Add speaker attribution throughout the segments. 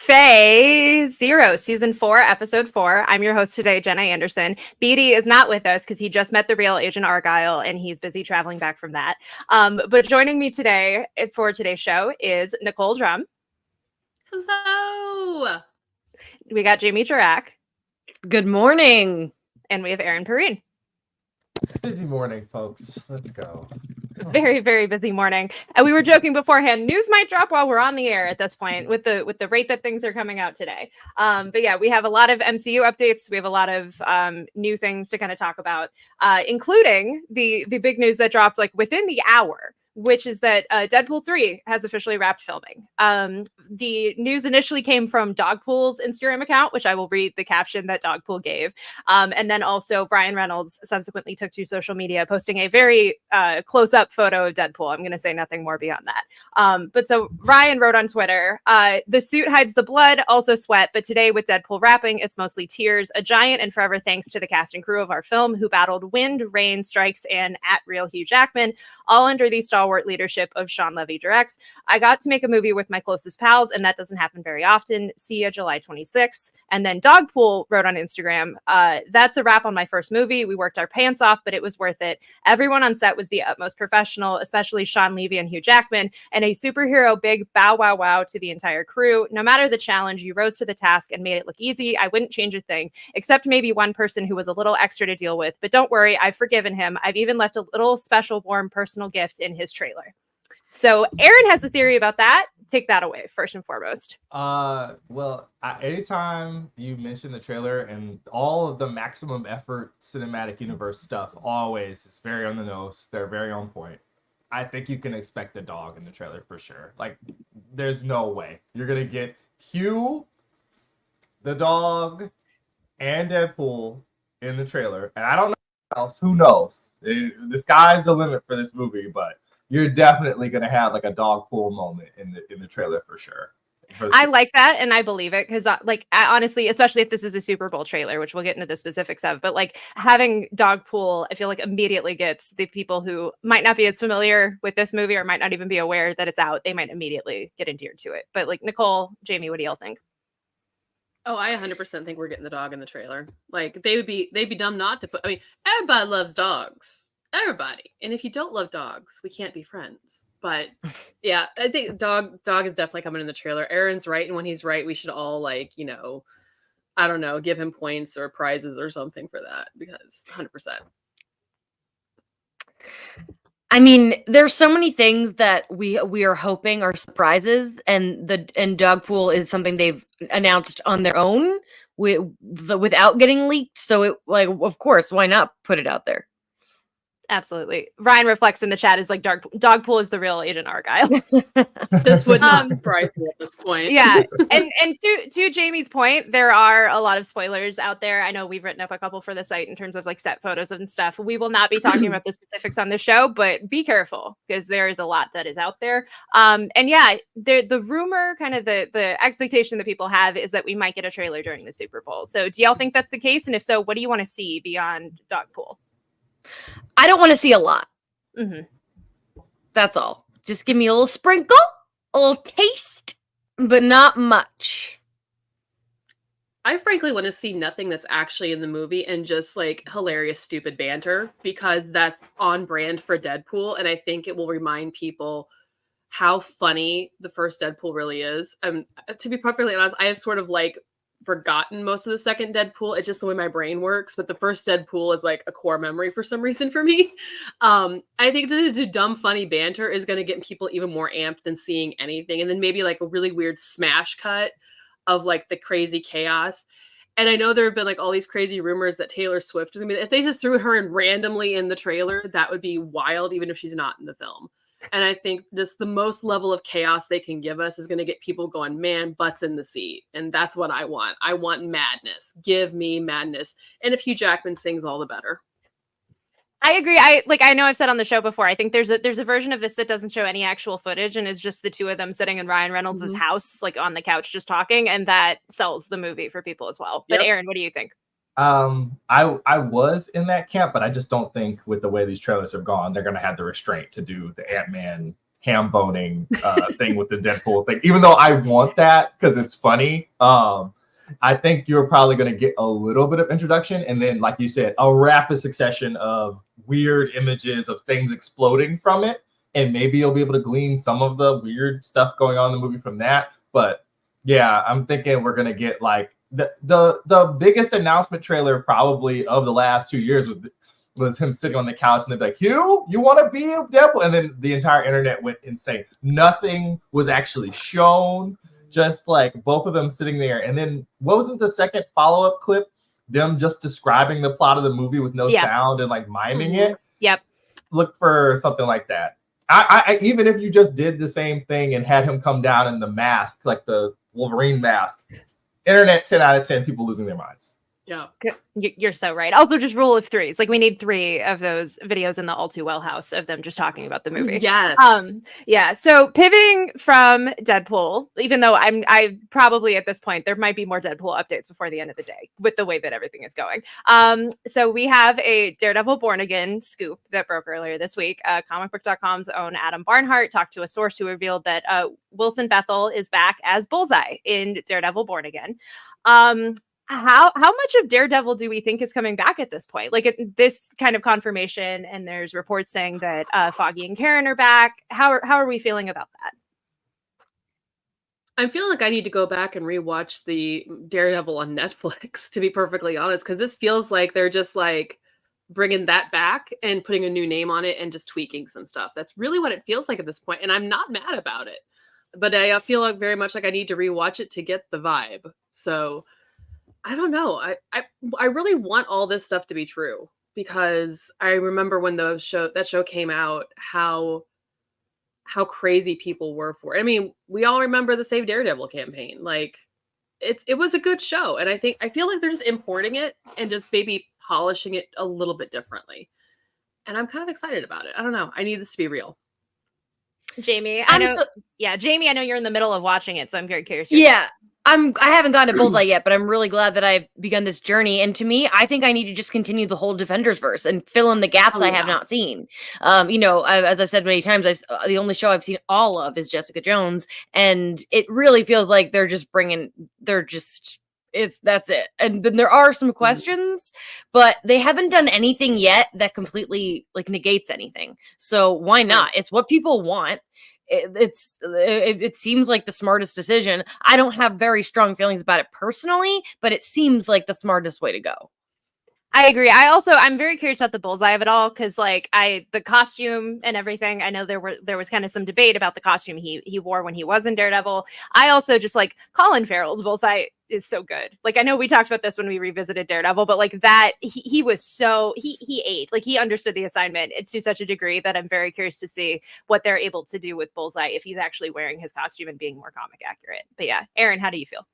Speaker 1: Phase Zero, Season 4, Episode 4. I'm your host today, Jenna Anderson. Beatty is not with us because he just met the real Agent Argyle and he's busy traveling back from that. But joining me today for today's show is Nicole Drum.
Speaker 2: Hello.
Speaker 1: We got Jamie Chirac.
Speaker 3: Good morning.
Speaker 1: And we have Aaron Perrine.
Speaker 4: Busy morning, folks. Let's go.
Speaker 1: Very, very busy morning. And we were joking beforehand, news might drop while we're on the air at this point with the rate that things are coming out today. But yeah, we have a lot of MCU updates. We have a lot of new things to kind of talk about, including the big news that dropped like within the hour, which is that Deadpool 3 has officially wrapped filming. The news initially came from Dogpool's Instagram account, which I will read the caption that Dogpool gave. And then also Ryan Reynolds subsequently took to social media, posting a very close-up photo of Deadpool. I'm going to say nothing more beyond that. But so Ryan wrote on Twitter, the suit hides the blood, also sweat, but today with Deadpool wrapping, it's mostly tears. A giant and forever thanks to the cast and crew of our film who battled wind, rain, strikes, and at real Hugh Jackman, all under the stalwart leadership of Sean Levy directs. I got to make a movie with my closest pals, and that doesn't happen very often. See ya July 26th. And then Dogpool wrote on Instagram, that's a wrap on my first movie. We worked our pants off, but it was worth it. Everyone on set was the utmost professional, especially Sean Levy and Hugh Jackman, and a superhero big bow wow wow to the entire crew. No matter the challenge, you rose to the task and made it look easy. I wouldn't change a thing, except maybe one person who was a little extra to deal with. But don't worry, I've forgiven him. I've even left a little special warm personal gift in his trailer. So Aaron has a theory about that. Take that away first and foremost.
Speaker 4: Anytime you mention the trailer and all of the maximum effort cinematic universe stuff, always is very on the nose. They're very on point. I think you can expect the dog in the trailer for sure. Like, there's no way you're gonna get Hugh, the dog, and Deadpool in the trailer. And I don't know what else. Who knows? The sky's the limit for this movie, but you're definitely gonna have like a dog pool moment in the trailer for sure.
Speaker 1: I like that, and I believe it because, honestly, especially if this is a Super Bowl trailer, which we'll get into the specifics of, but like having Dogpool, I feel like immediately gets the people who might not be as familiar with this movie or might not even be aware that it's out. They might immediately get endeared to it. But like Nicole, Jamie, what do y'all think?
Speaker 2: Oh, I 100% think we're getting the dog in the trailer. Like they'd be dumb not to put. I mean, everybody loves dogs. Everybody. And if you don't love dogs, we can't be friends. But yeah, I think dog is definitely coming in the trailer. Aaron's right, and when he's right, we should all I don't know, give him points or prizes or something for that, because 100%.
Speaker 3: I mean, there's so many things that we are hoping are surprises, and Dogpool is something they've announced on their own without getting leaked. So it, like, of course, why not put it out there?
Speaker 1: Absolutely. Ryan reflects in the chat is like Dogpool is the real Agent Argyle.
Speaker 2: This would not surprise me at this point.
Speaker 1: Yeah. And to Jamie's point, there are a lot of spoilers out there. I know we've written up a couple for the site in terms of like set photos and stuff. We will not be talking about the specifics on the show, but be careful because there is a lot that is out there. And yeah, the rumor, kind of the expectation that people have is that we might get a trailer during the Super Bowl. So do y'all think that's the case? And if so, what do you want to see beyond Dogpool?
Speaker 3: I don't want to see a lot.
Speaker 1: Mm-hmm.
Speaker 3: That's all. Just give me a little sprinkle, a little taste, but not much.
Speaker 2: I frankly want to see nothing that's actually in the movie and just like hilarious, stupid banter, because that's on brand for Deadpool. And I think it will remind people how funny the first Deadpool really is. To be perfectly honest, I have sort of like forgotten most of the second Deadpool. It's just the way my brain works, but the first Deadpool is like a core memory for some reason for me. I think to do dumb funny banter is going to get people even more amped than seeing anything, and then maybe like a really weird smash cut of like the crazy chaos. And I know there have been like all these crazy rumors that Taylor Swift is, I mean, if they just threw her in randomly in the trailer, that would be wild, even if she's not in the film. And I think just the most level of chaos they can give us is going to get people going, man, butts in the seat. And that's what I want. I want madness. Give me madness. And if Hugh Jackman sings, all the better.
Speaker 1: I agree. I know I've said on the show before, I think there's a version of this that doesn't show any actual footage and is just the two of them sitting in Ryan Reynolds' house, like on the couch, just talking. And that sells the movie for people as well. But Aaron, what do you think?
Speaker 4: I was in that camp, but I just don't think with the way these trailers have gone, they're going to have the restraint to do the Ant-Man ham boning thing with the Deadpool thing. Even though I want that because it's funny, I think you're probably going to get a little bit of introduction, and then, like you said, a rapid succession of weird images of things exploding from it, and maybe you'll be able to glean some of the weird stuff going on in the movie from that. But yeah, I'm thinking we're going to get like the biggest announcement trailer probably of the last 2 years was him sitting on the couch and they'd be like, Hugh, you want to be a Deadpool? And then the entire internet went insane. Nothing was actually shown, just like both of them sitting there. And then what wasn't the second follow-up clip? Them just describing the plot of the movie with no sound and like miming it.
Speaker 1: Yep.
Speaker 4: Look for something like that. I even if you just did the same thing and had him come down in the mask, like the Wolverine mask, internet 10 out of 10 people losing their minds.
Speaker 2: Yeah,
Speaker 1: you're so right. Also, just rule of threes. Like, we need 3 of those videos in the All Too Well house of them just talking about the movie.
Speaker 2: Yes.
Speaker 1: Yeah. So pivoting from Deadpool, even though I probably at this point there might be more Deadpool updates before the end of the day with the way that everything is going. So we have a Daredevil Born Again scoop that broke earlier this week. Comicbook.com's own Adam Barnhart talked to a source who revealed that Wilson Bethel is back as Bullseye in Daredevil Born Again. How much of Daredevil do we think is coming back at this point? Like, this kind of confirmation, and there's reports saying that Foggy and Karen are back. How are we feeling about that?
Speaker 2: I'm feeling like I need to go back and rewatch the Daredevil on Netflix, to be perfectly honest, because this feels like they're just like bringing that back and putting a new name on it and just tweaking some stuff. That's really what it feels like at this point, and I'm not mad about it. But I feel like very much like I need to rewatch it to get the vibe. So I don't know. I really want all this stuff to be true, because I remember when that show came out, how crazy people were for it. I mean, we all remember the Save Daredevil campaign. Like, it was a good show, and I feel like they're just importing it and just maybe polishing it a little bit differently. And I'm kind of excited about it. I don't know. I need this to be real.
Speaker 1: Jamie, Jamie, I know you're in the middle of watching it, so I'm very curious.
Speaker 3: Yeah. I haven't gotten to Bullseye yet, but I'm really glad that I've begun this journey. And to me, I think I need to just continue the whole Defenders verse and fill in the gaps I have not seen. As I've said many times, the only show I've seen all of is Jessica Jones, and it really feels like that's it. And then there are some questions, but they haven't done anything yet that completely like negates anything. So why not? It's what people want. It seems like the smartest decision. I don't have very strong feelings about it personally, but it seems like the smartest way to go.
Speaker 1: I agree. I'm very curious about the Bullseye of it all, because like the costume and everything. I know there was kind of some debate about the costume he wore when he was in Daredevil. I also just like Colin Farrell's Bullseye is so good. Like, I know we talked about this when we revisited Daredevil, but like that he was so he ate, like, he understood the assignment to such a degree that I'm very curious to see what they're able to do with Bullseye if he's actually wearing his costume and being more comic accurate. But yeah, Aaron, how do you feel?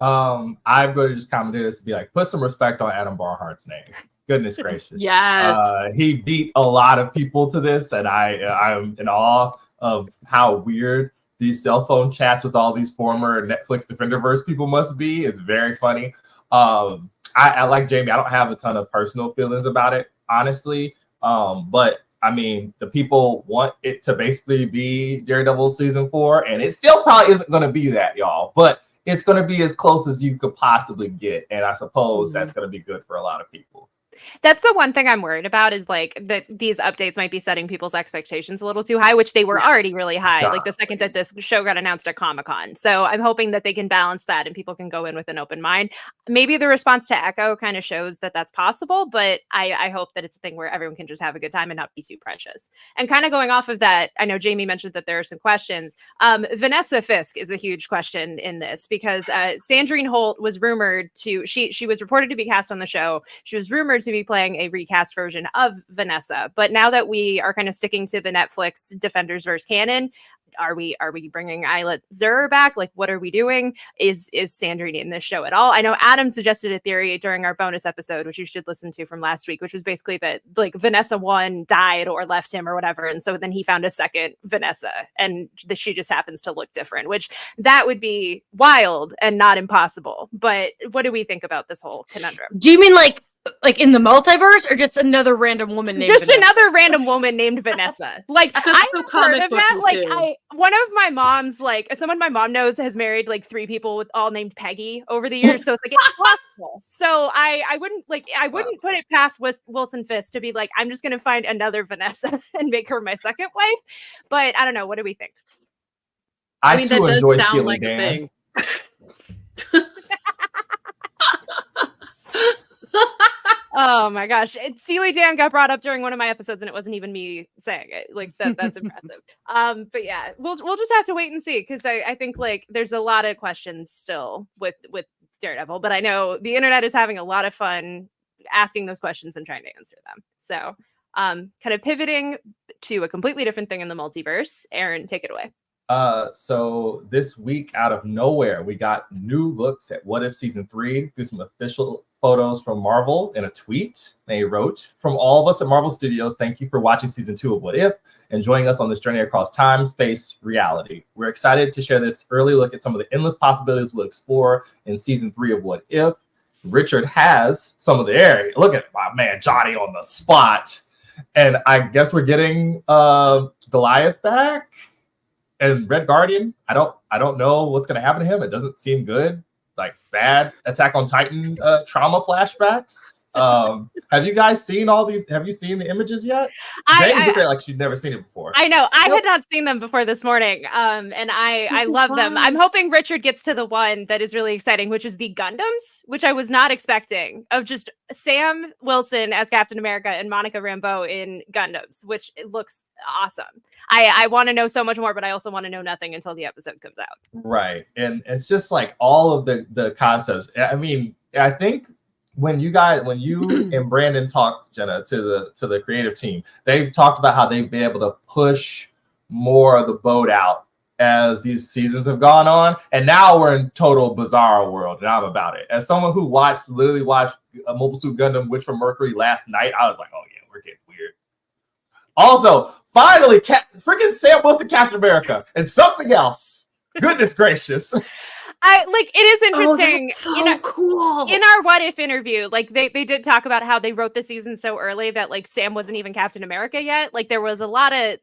Speaker 4: I'm going to just comment this to be like, put some respect on Adam Barnhart's name. Goodness gracious.
Speaker 2: Yes.
Speaker 4: He beat a lot of people to this, and I'm in awe of how weird these cell phone chats with all these former Netflix Defenderverse people must be. It's very funny. I like Jamie. I don't have a ton of personal feelings about it, honestly. But I mean, the people want it to basically be Daredevil season 4, and it still probably isn't going to be that, y'all. But it's going to be as close as you could possibly get, and I suppose that's going to be good for a lot of people.
Speaker 1: That's the one thing I'm worried about, is like that these updates might be setting people's expectations a little too high, which they were already really high. Like the second that this show got announced at Comic-Con. So I'm hoping that they can balance that and people can go in with an open mind. Maybe the response to Echo kind of shows that that's possible, but I hope that it's a thing where everyone can just have a good time and not be too precious. And kind of going off of that, I know Jamie mentioned that there are some questions. Vanessa Fisk is a huge question in this, because Sandrine Holt was rumored to, she was reported to be cast on the show. She was rumored to be playing a recast version of Vanessa, but now that we are kind of sticking to the Netflix Defendersverse canon, are we bringing Isla Zur back? Like, what are we doing? Is Sandrine in this show at all? I know Adam suggested a theory during our bonus episode, which you should listen to, from last week, which was basically that like Vanessa 1 died or left him or whatever, and so then he found a second Vanessa, and she just happens to look different, which that would be wild and not impossible. But what do we think about this whole conundrum?
Speaker 3: Do you mean like Like in the multiverse, or just another random woman named
Speaker 1: Just
Speaker 3: Vanessa?
Speaker 1: another random woman named Vanessa. Like
Speaker 2: That's
Speaker 1: I
Speaker 2: so
Speaker 1: have heard
Speaker 2: comic
Speaker 1: of that.
Speaker 2: booky,
Speaker 1: Like
Speaker 2: too.
Speaker 1: one of my mom's, like someone my mom knows has married like 3 people with all named Peggy over the years. So it's like it's possible. So I wouldn't put it past Wilson Fisk to be like, I'm just gonna find another Vanessa and make her my second wife. But I don't know. What do we think?
Speaker 2: I
Speaker 4: I
Speaker 2: mean,
Speaker 4: too
Speaker 2: that
Speaker 4: enjoy
Speaker 2: does sound
Speaker 4: Steely
Speaker 2: like a
Speaker 4: Dan.
Speaker 2: thing.
Speaker 1: Oh my gosh. Steely Dan got brought up during one of my episodes and it wasn't even me saying it. Like that's impressive. But yeah, we'll just have to wait and see because I think like there's a lot of questions still with Daredevil, but I know the internet is having a lot of fun asking those questions and trying to answer them. So kind of pivoting to a completely different thing in the multiverse. Aaron, take it away.
Speaker 4: So this week, out of nowhere, we got new looks at What If Season 3 through some official photos from Marvel in a tweet. They wrote, "From all of us at Marvel Studios, thank you for watching Season 2 of What If and joining us on this journey across time, space, reality. We're excited to share this early look at some of the endless possibilities we'll explore in Season 3 of What If. Richard has some of the area. Look at my man Johnny on the spot. And I guess we're getting Goliath back. And Red Guardian, I don't know what's gonna happen to him. It doesn't seem good. Like bad Attack on Titan trauma flashbacks. Have you guys seen all these? Have you seen the images yet? James looked at it like she'd never seen it before.
Speaker 1: I know. I had not seen them before this morning. And I love them. I'm hoping Richard gets to the one that is really exciting, which is the Gundams, which I was not expecting, of just Sam Wilson as Captain America and Monica Rambeau in Gundams, which it looks awesome. I want to know so much more, but I also want to know nothing until the episode comes out.
Speaker 4: Right. And it's just like all of the concepts. I mean, I think when you and Brandon talked, Jenna, to the creative team, they talked about how they've been able to push more of the boat out as these seasons have gone on. And now we're in total bizarre world, and I'm about it. As someone who literally watched a Mobile Suit Gundam Witch from Mercury last night, I was like, oh yeah, we're getting weird. Also, finally, freaking Sam Wilson Captain America and something else. Goodness gracious.
Speaker 1: It is interesting.
Speaker 2: Oh, that's so cool.
Speaker 1: In our What If interview, like they did talk about how they wrote the season so early that like Sam wasn't even Captain America yet. Like there was a lot of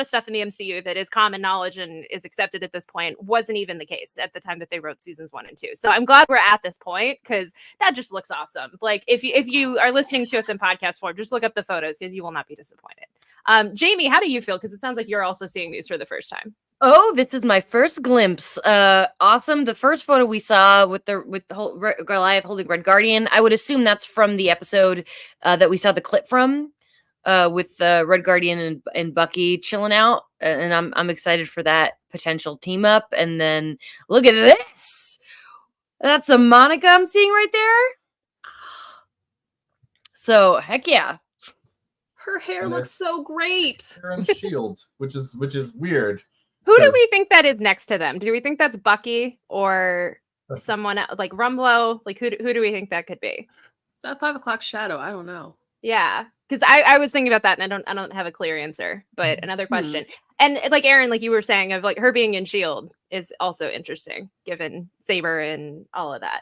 Speaker 1: stuff in the MCU that is common knowledge and is accepted at this point wasn't even the case at the time that they wrote seasons 1 and 2. So I'm glad we're at this point because that just looks awesome. Like if you are listening to us in podcast form, just look up the photos because you will not be disappointed. Jamie, how do you feel? Because it sounds like you're also seeing these for the first time.
Speaker 3: Oh, this is my first glimpse. Awesome. The first photo we saw with the whole Goliath holding Red Guardian, I would assume that's from the episode that we saw the clip from, with Red Guardian and Bucky chilling out, and I'm excited for that potential team up. And then look at this. That's a Monica I'm seeing right there. So heck yeah.
Speaker 2: Her hair looks so great.
Speaker 4: They're on Shield, which is weird.
Speaker 1: Who do we think that is next to them? Do we think that's Bucky or someone like Rumlow? Like who do we think that could be?
Speaker 2: That 5 o'clock shadow. I don't know.
Speaker 1: Yeah, because I was thinking about that and I don't have a clear answer. But another question, and like Aaron, like you were saying, of like her being in Shield is also interesting given Saber and all of that.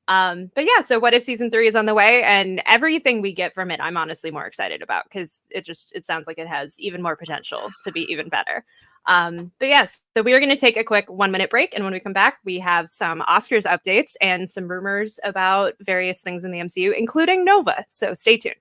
Speaker 1: But yeah, so What If Season 3 is on the way, and everything we get from it, I'm honestly more excited about because it sounds like it has even more potential to be even better. But yes, so we are going to take a quick 1-minute break, and when we come back, we have some Oscars updates and some rumors about various things in the MCU, including Nova. So stay tuned.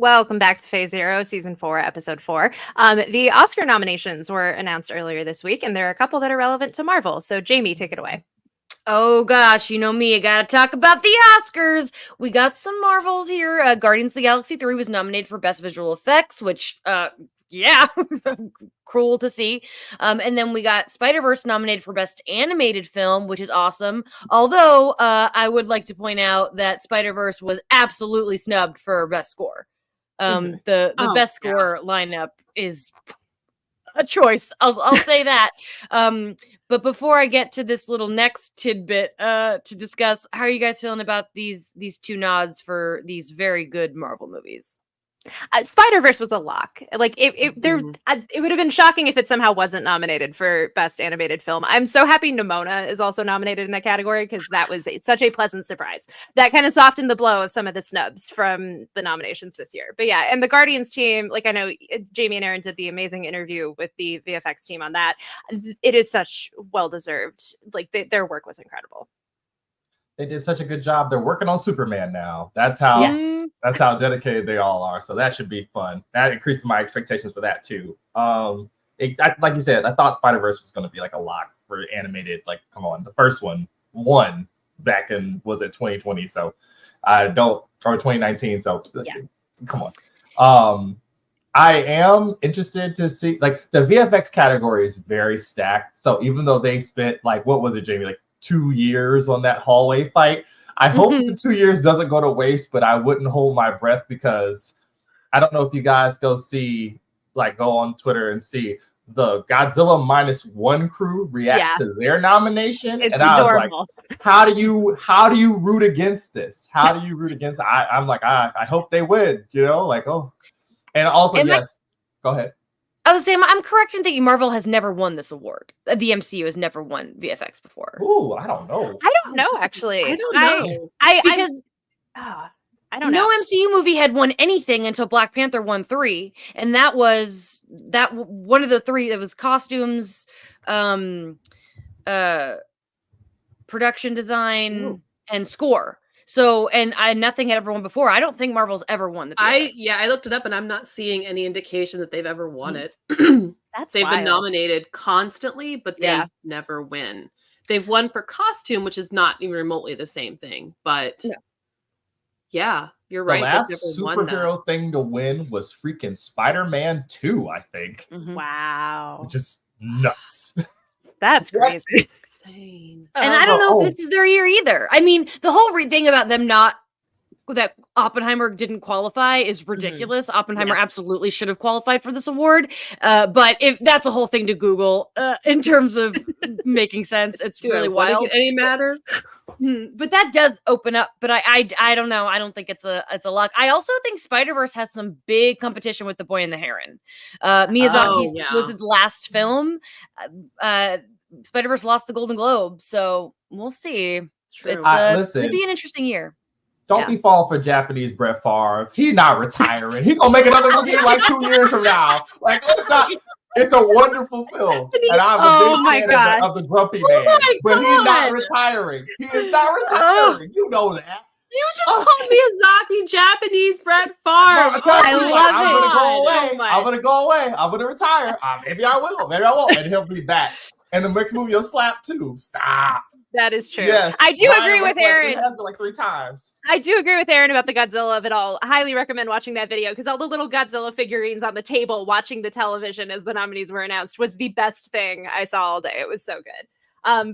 Speaker 1: Welcome back to Phase Zero, Season 4, Episode 4. The Oscar nominations were announced earlier this week, and there are a couple that are relevant to Marvel. So, Jamie, take it away.
Speaker 3: Oh gosh, you know me, I gotta talk about the Oscars. We got some Marvels here. Guardians of the Galaxy 3 was nominated for Best Visual Effects, which, yeah, cruel to see. And then we got Spider-Verse nominated for Best Animated Film, which is awesome. Although, I would like to point out that Spider-Verse was absolutely snubbed for Best Score. The Best Score lineup is a choice. I'll say that. But before I get to this little next tidbit to discuss, how are you guys feeling about these two nods for these very good Marvel movies?
Speaker 1: Spider-Verse was a lock. Like it would have been shocking if it somehow wasn't nominated for Best Animated Film. I'm so happy Nimona is also nominated in that category because that was such a pleasant surprise. That kind of softened the blow of some of the snubs from the nominations this year. But yeah, and the Guardians team, like I know Jamie and Aaron did the amazing interview with the VFX team on that. It is such well-deserved. Like their work was incredible.
Speaker 4: They did such a good job. They're working on Superman now. That's how dedicated they all are. So that should be fun. That increases my expectations for that too. Like you said, I thought Spider-Verse was going to be like a lock for animated. Like, come on, the first one won back in, was it 2020? So or 2019. So yeah. Come on. I am interested to see, like, the VFX category is very stacked. So even though they spent, like, what was it, Jamie? Like 2 years on that hallway fight. I hope the 2 years doesn't go to waste, but I wouldn't hold my breath because I don't know if you guys go on Twitter and see the Godzilla -1 crew react to their nomination.
Speaker 1: It's
Speaker 4: and
Speaker 1: adorable.
Speaker 4: I was like, how do you root against this? How do you root against it? I'm like, I hope they win, like, oh. And also, yes, go ahead.
Speaker 3: I was saying, I'm correct in thinking Marvel has never won this award. The MCU has never won VFX before.
Speaker 4: Ooh, I don't know.
Speaker 1: I don't know, actually.
Speaker 2: I don't know.
Speaker 1: I don't know.
Speaker 3: No MCU movie had won anything until Black Panther won 3, and that was one of the 3. That was costumes, production design, and score. So, and nothing had ever won before. I don't think Marvel's ever won the VFX.
Speaker 2: I looked it up and I'm not seeing any indication that they've ever won it. They've been nominated constantly, but they never win. They've won for costume, which is not even remotely the same thing. But yeah, you're right.
Speaker 4: The last superhero thing to win was freaking Spider-Man 2, I think.
Speaker 1: Wow.
Speaker 4: Which is nuts.
Speaker 1: That's crazy.
Speaker 3: Insane. And I don't know if this is their year either. I mean, the whole thing about them that Oppenheimer didn't qualify is ridiculous. Oppenheimer absolutely should have qualified for this award. But if that's a whole thing to Google in terms of making sense, it's really wild.
Speaker 2: Any matter?
Speaker 3: But that does open up. But I don't know. I don't think it's a luck. I also think Spider-Verse has some big competition with The Boy and the Heron. Miyazaki's was the last film. Spider-Verse lost the Golden Globe, so we'll see. It's going to be an interesting year.
Speaker 4: Don't be falling for Japanese Brett Favre. He's not retiring. He's going to make another movie like 2 years from now. Like, it's a wonderful film. And I'm a big fan of the Grumpy Man. But he's not retiring. He is not retiring. You know that.
Speaker 2: You just called Miyazaki Japanese Brett Favre.
Speaker 1: I love it.
Speaker 4: I'm going to go away. I'm going to retire. Maybe I will. Maybe I won't. And he'll be back. And the next movie will slap too. Stop.
Speaker 1: That is true.
Speaker 4: Yes,
Speaker 1: I do agree with Aaron.
Speaker 4: It has been like 3 times.
Speaker 1: I do agree with Aaron about the Godzilla of it all. I highly recommend watching that video because all the little Godzilla figurines on the table watching the television as the nominees were announced was the best thing I saw all day. It was so good.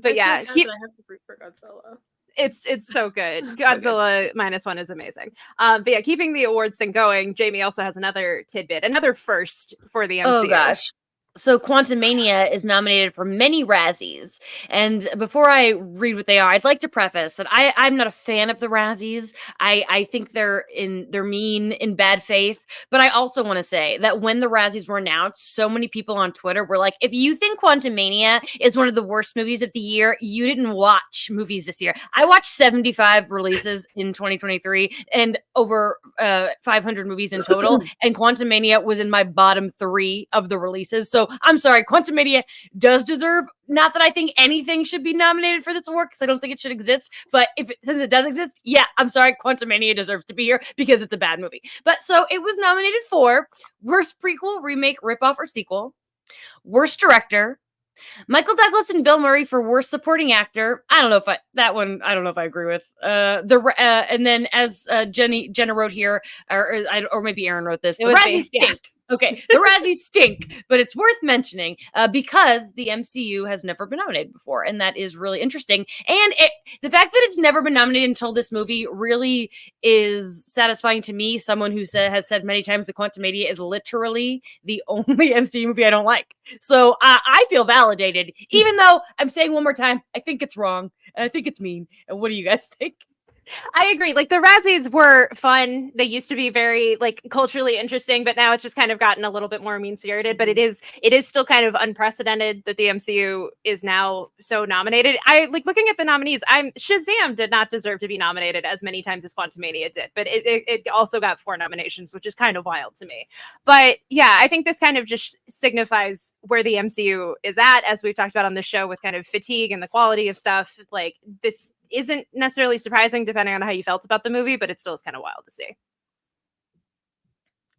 Speaker 1: But yeah,
Speaker 2: I have to root for Godzilla.
Speaker 1: It's so good. Godzilla -1 is amazing. But yeah, keeping the awards thing going, Jamie also has another tidbit, another first for the MCU.
Speaker 3: Oh gosh. So Quantumania is nominated for many Razzies. And before I read what they are, I'd like to preface that I'm not a fan of the Razzies. I think they're mean in bad faith. But I also want to say that when the Razzies were announced, so many people on Twitter were like, if you think Quantumania is one of the worst movies of the year, you didn't watch movies this year. I watched 75 releases in 2023 and over 500 movies in total. And Quantumania was in my bottom 3 of the releases. So So I'm sorry, Quantumania does deserve, not that I think anything should be nominated for this award, because I don't think it should exist, but since it does exist, yeah, I'm sorry, Quantumania deserves to be here because it's a bad movie. But so it was nominated for Worst Prequel, Remake, Ripoff, or Sequel, Worst Director, Michael Douglas and Bill Murray for Worst Supporting Actor. I don't know if I agree with. And then as Jenna wrote here, or maybe Aaron wrote this.
Speaker 1: It
Speaker 3: The
Speaker 1: was
Speaker 3: Razzies
Speaker 1: me, yeah.
Speaker 3: stink. Okay, the Razzies stink, but it's worth mentioning because the MCU has never been nominated before, and that is really interesting. And the fact that it's never been nominated until this movie really is satisfying to me. Someone who has said many times that Quantumania is literally the only MCU movie I don't like. So I feel validated, even though I'm saying one more time, I think it's wrong, and I think it's mean. And what do you guys think?
Speaker 1: I agree. Like the Razzies were fun. They used to be very like culturally interesting, but now it's just kind of gotten a little bit more mean-spirited. But it is still kind of unprecedented that the MCU is now so nominated. I like looking at the nominees. Shazam did not deserve to be nominated as many times as Quantumania did, but it also got 4 nominations, which is kind of wild to me. But yeah, I think this kind of just signifies where the MCU is at, as we've talked about on the show, with kind of fatigue and the quality of stuff. Like this isn't necessarily surprising depending on how you felt about the movie, but it still is kind of wild to see.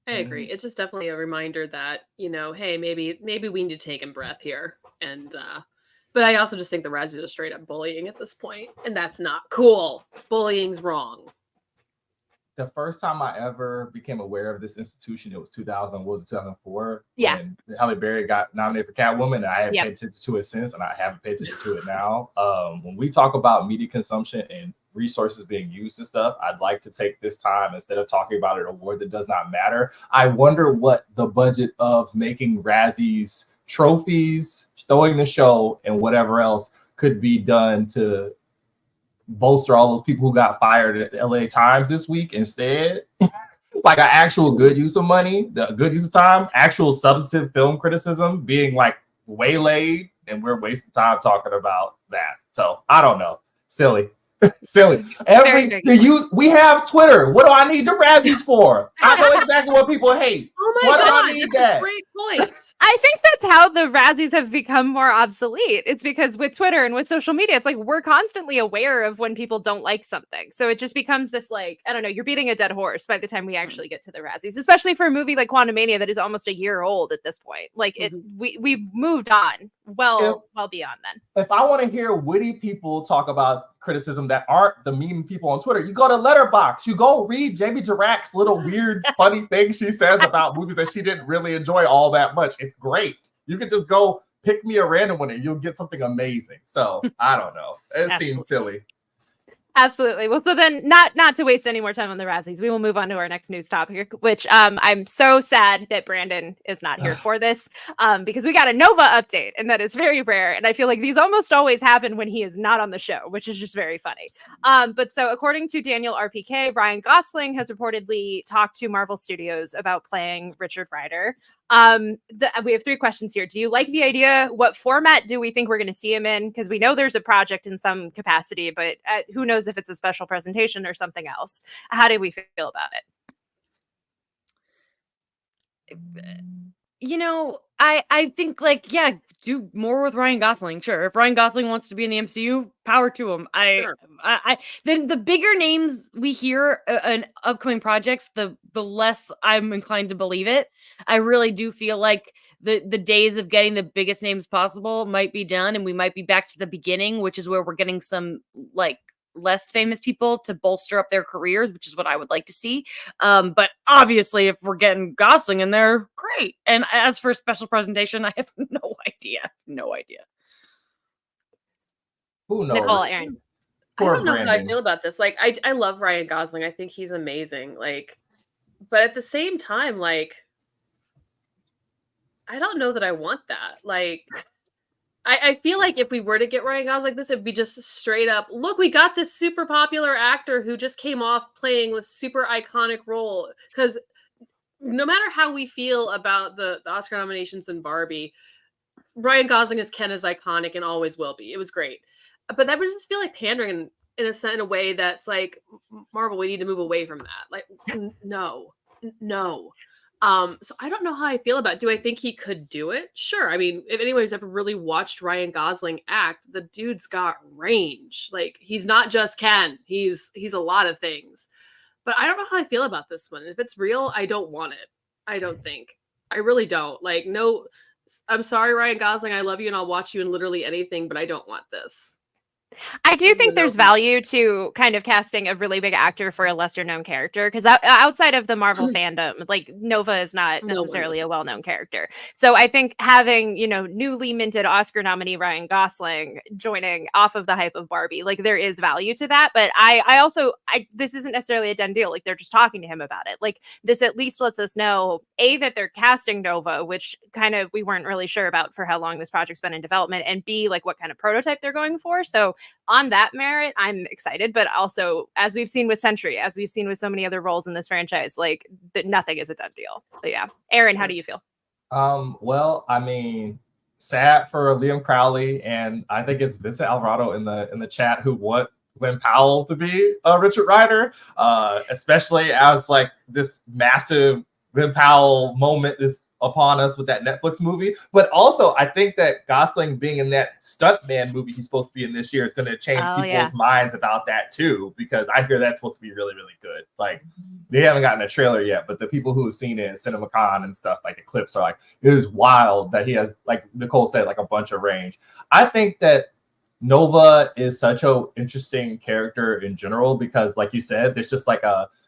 Speaker 2: I agree. It's just definitely a reminder that, hey, maybe we need to take a breath here. And but I also just think the Razzies are straight up bullying at this point, and that's not cool. Bullying's wrong.
Speaker 4: The first time I ever became aware of this institution, it was 2004.
Speaker 1: Yeah.
Speaker 4: When Halle Berry got nominated for Catwoman, and I haven't
Speaker 1: Yep.
Speaker 4: paid attention to it since, and I haven't paid attention to it now. When we talk about media consumption and resources being used and stuff, I'd like to take this time, instead of talking about an award that does not matter, I wonder what the budget of making Razzies trophies, throwing the show, and whatever else could be done to bolster all those people who got fired at the LA Times this week instead. Like an actual good use of money, the good use of time, actual substantive film criticism being like waylaid, and we're wasting time talking about that. So I don't know. Silly. Silly. We have Twitter. What do I need the Razzies for? I know exactly what people hate.
Speaker 2: Oh my
Speaker 4: What do
Speaker 2: god,
Speaker 4: I need
Speaker 2: that's
Speaker 4: that?
Speaker 2: a great point.
Speaker 1: I think that's how the Razzies have become more obsolete. It's because with Twitter and with social media, it's like we're constantly aware of when people don't like something. So it just becomes this like, I don't know, you're beating a dead horse by the time we actually get to the Razzies, especially for a movie like Quantumania that is almost a year old at this point. Like we've moved on well beyond then.
Speaker 4: If I want to hear witty people talk about criticism that aren't the meme people on Twitter, you go to Letterboxd. You go read Jamie Jirac's little weird, funny thing she says about movies that she didn't really enjoy all that much. It's great. You can just go pick me a random one and you'll get something amazing. So I don't know. It seems silly.
Speaker 1: Absolutely. Well, so then not to waste any more time on the Razzies, we will move on to our next news topic, which I'm so sad that Brandon is not here for this because we got a Nova update, and that is very rare. And I feel like these almost always happen when he is not on the show, which is just very funny. But so according to Daniel RPK, Ryan Gosling has reportedly talked to Marvel Studios about playing Richard Rider. We have 3 questions here. Do you like the idea? What format do we think we're going to see him in? Because we know there's a project in some capacity, but who knows if it's a special presentation or something else. How do we feel about it?
Speaker 3: I think do more with Ryan Gosling. Sure. If Ryan Gosling wants to be in the MCU, power to him. Then the bigger names we hear in upcoming projects, the less I'm inclined to believe it. I really do feel like the days of getting the biggest names possible might be done, and we might be back to the beginning, which is where we're getting some less famous people to bolster up their careers, which is what I would like to see. But obviously, if we're getting Gosling in there, great. And as for a special presentation, I have no idea. No idea.
Speaker 4: Who knows?
Speaker 1: Nicole, Aaron.
Speaker 2: I don't know how I feel about this. Like, I love Ryan Gosling. I think he's amazing. Like, but at the same time, like, I don't know that I want that. Like, I feel like if we were to get Ryan Gosling like this, it'd be just straight up, look, we got this super popular actor who just came off playing this super iconic role. Because no matter how we feel about the Oscar nominations in Barbie, Ryan Gosling is Ken is iconic and always will be. It was great. But that would just feel like pandering in a way that's like, Marvel, we need to move away from that. Like, no. So I don't know how I feel about it. Do I think he could do it? Sure. I mean, if anybody's ever really watched Ryan Gosling act, the dude's got range. Like, he's not just Ken. He's a lot of things. But I don't know how I feel about this one. If it's real, I don't want it. I don't think. I really don't. Like, no, I'm sorry, Ryan Gosling. I love you and I'll watch you in literally anything, but I don't want this.
Speaker 1: I do think there's value to kind of casting a really big actor for a lesser known character, because outside of the Marvel fandom, like Nova is not necessarily a well-known character. So I think having, newly minted Oscar nominee Ryan Gosling joining off of the hype of Barbie, like there is value to that. But I also this isn't necessarily a done deal. Like they're just talking to him about it. Like this at least lets us know that they're casting Nova, which kind of we weren't really sure about for how long this project's been in development, and B, like what kind of prototype they're going for. So on that merit, I'm excited, but also as we've seen with Sentry, as we've seen with so many other roles in this franchise, like nothing is a done deal. But yeah, Aaron, how do you feel?
Speaker 4: Well, I mean, sad for Liam Crowley, and I think it's Vincent Alvarado in the chat who want Glenn Powell to be Richard Rider, especially as like this massive Glenn Powell moment is upon us with that Netflix movie. But also, I think that Gosling being in that Stuntman movie he's supposed to be in this year is going to change people's minds about that too, because I hear that's supposed to be really, really good. Like, they haven't gotten a trailer yet, but the people who have seen it in CinemaCon and stuff, like the clips are like, it is wild that he has, like Nicole said, like a bunch of range. I think that Nova is such an interesting character in general because, like you said, there's just like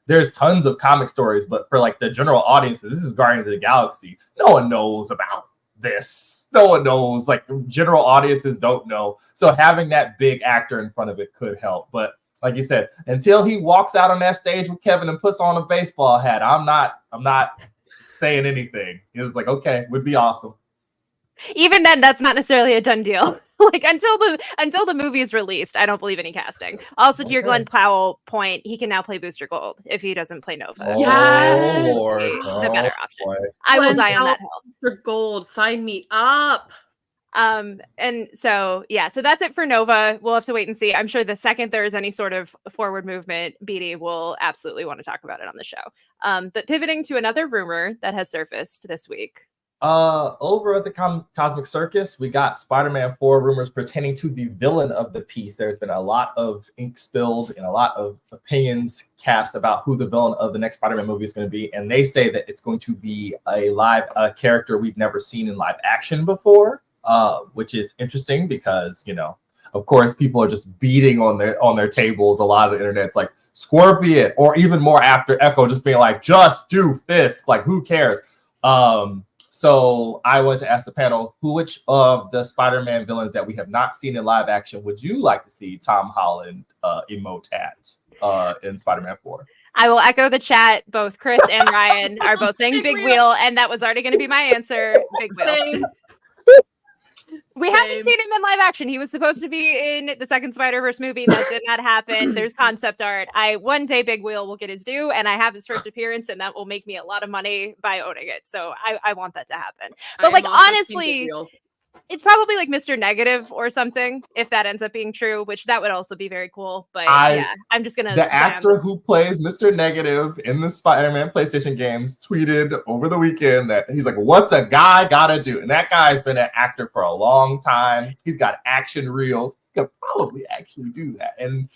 Speaker 4: there's tons of comic stories, but for like the general audiences, this is Guardians of the Galaxy. No one knows about this. No one knows. Like general audiences don't know. So having that big actor in front of it could help. But like you said, until he walks out on that stage with Kevin and puts on a baseball hat, I'm not saying anything. He was like, okay, would be awesome.
Speaker 1: Even then, that's not necessarily a done deal. Like until the movie is released, I don't believe any casting. Also, to your Glenn Powell point, he can now play Booster Gold if he doesn't play Nova.
Speaker 2: Yes,
Speaker 1: the better option. I will die on that hill.
Speaker 2: For Gold, sign me up.
Speaker 1: And so so that's it for Nova. We'll have to wait and see. I'm sure the second there is any sort of forward movement, BD will absolutely want to talk about it on the show. But pivoting to another rumor that has surfaced this week.
Speaker 4: Over at the Cosmic Circus, we got Spider-Man 4 rumors pertaining to the villain of the piece. There's been a lot of ink spilled and a lot of opinions cast about who the villain of the next Spider-Man movie is going to be, and they say that it's going to be a character we've never seen in live action before, which is interesting because, of course, people are just beating on their tables. A lot of the internet's like Scorpion, or even more after Echo just being like, just do Fisk, like who cares? So I wanted to ask the panel, which of the Spider-Man villains that we have not seen in live action would you like to see Tom Holland emote at in Spider-Man 4?
Speaker 1: I will echo the chat. Both Chris and Ryan are both saying Big Wheel, and that was already going to be my answer. Big Wheel. We haven't seen him in live action. He was supposed to be in the second Spider-Verse movie. That did not happen. There's concept art. One day Big Wheel will get his due, and I have his first appearance, and that will make me a lot of money by owning it. So I want that to happen. But like honestly, it's probably like Mr. Negative or something, if that ends up being true, which that would also be very cool. But I'm just gonna.
Speaker 4: The actor who plays Mr. Negative in the Spider-Man PlayStation games tweeted over the weekend that he's like, "What's a guy gotta do?" And that guy's been an actor for a long time. He's got action reels. He could probably actually do that. And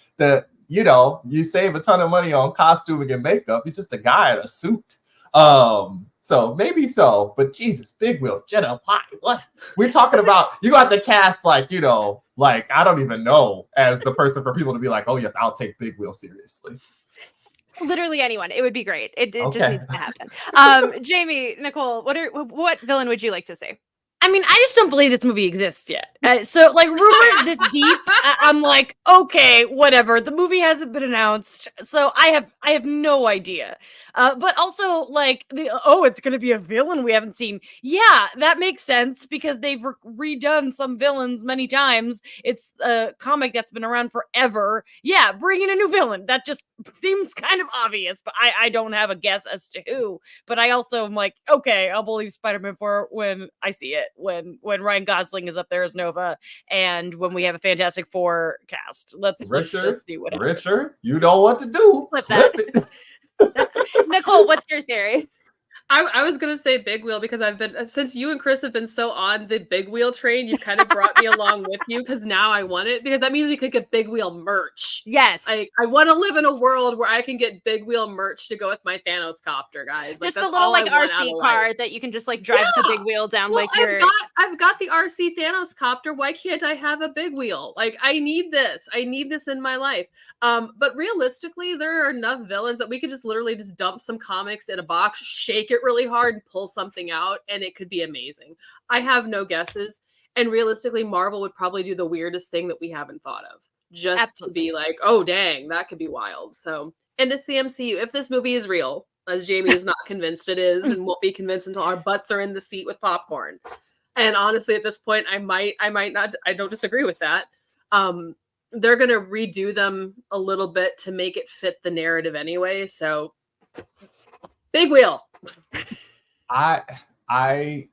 Speaker 4: you save a ton of money on costuming and makeup. He's just a guy in a suit. So maybe so, but Jesus, Big Wheel, Jenna, why? What? We're talking about, you got the cast like, like, I don't even know as the person for people to be like, oh yes, I'll take Big Wheel seriously.
Speaker 1: Literally anyone. It would be great. It just needs to happen. Jamie, Nicole, what villain would you like to see?
Speaker 3: I mean, I just don't believe this movie exists yet. So, like, rumors this deep, I'm like, okay, whatever. The movie hasn't been announced, so I have no idea. But also, like, it's going to be a villain we haven't seen. Yeah, that makes sense because they've redone some villains many times. It's a comic that's been around forever. Yeah, bring in a new villain. That just seems kind of obvious, but I don't have a guess as to who. But I also am like, okay, I'll believe Spider-Man 4 when I see it. When Ryan Gosling is up there as Nova, and when we have a Fantastic Four cast. Let's just see what happens.
Speaker 4: Richard, you know what to do.
Speaker 1: Flip it. Nicole, what's your theory?
Speaker 2: I was gonna say big wheel because I've been since you and Chris have been so on the big wheel train, you've kind of brought me along with you because now I want it because that means we could get big wheel merch.
Speaker 1: Yes.
Speaker 2: I want to live in a world where I can get big wheel merch to go with my Thanos copter, guys.
Speaker 1: Just
Speaker 2: Like,
Speaker 1: the
Speaker 2: that's
Speaker 1: little
Speaker 2: all I
Speaker 1: like
Speaker 2: want out
Speaker 1: RC
Speaker 2: of
Speaker 1: car
Speaker 2: life.
Speaker 1: that you can just like drive the big wheel down
Speaker 2: Well,
Speaker 1: like your
Speaker 2: I've got the RC Thanos copter. Why can't I have a big wheel? Like, I need this. I need this in my life. But realistically, there are enough villains that we could just literally just dump some comics in a box, shake it really hard, and pull something out, and it could be amazing. I have no guesses. And realistically, Marvel would probably do the weirdest thing that we haven't thought of. Just
Speaker 1: Absolutely.
Speaker 2: to be like, oh dang, that could be wild. So, and it's the MCU. If this movie is real, as Jamie is not convinced it is, and won't be convinced until our butts are in the seat with popcorn. And honestly, at this point, I might not. I don't disagree with that. They're gonna redo them a little bit to make it fit the narrative anyway. So, big wheel.
Speaker 4: I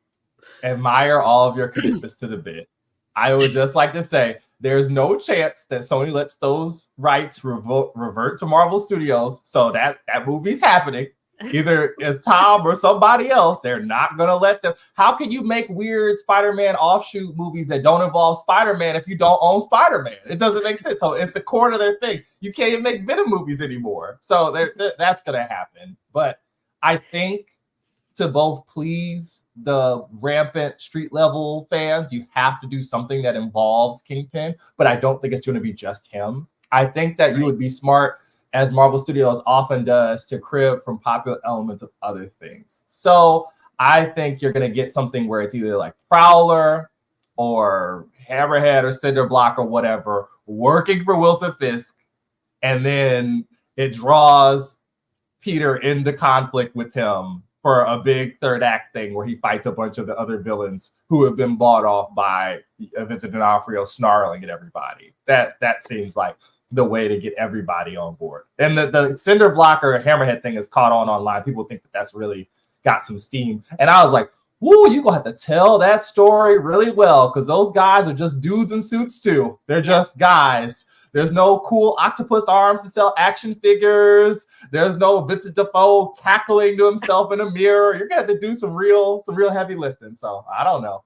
Speaker 4: admire all of your commitments to the bit. I would just like to say there's no chance that Sony lets those rights revert to Marvel Studios. So that movie's happening. Either it's Tom or somebody else. They're not going to let them. How can you make weird Spider-Man offshoot movies that don't involve Spider-Man if you don't own Spider-Man? It doesn't make sense. So it's the core of their thing. You can't even make Venom movies anymore. So that's going to happen. But I think to both please the rampant street level fans, you have to do something that involves Kingpin. But I don't think it's going to be just him. I think that you would be smart, as Marvel Studios often does, to crib from popular elements of other things. So I think you're going to get something where it's either like Prowler or Hammerhead or Cinderblock or whatever, working for Wilson Fisk, and then it draws Peter into conflict with him for a big third act thing where he fights a bunch of the other villains who have been bought off by Vincent D'Onofrio snarling at everybody. That seems like the way to get everybody on board. And the Cinder Blocker Hammerhead thing is caught on online. People think that that's really got some steam. And I was like, woo, you're going to have to tell that story really well because those guys are just dudes in suits too. They're just guys. There's no cool octopus arms to sell action figures. There's no Vincent Defoe cackling to himself in a mirror. You're going to have to do some real heavy lifting. So I don't know.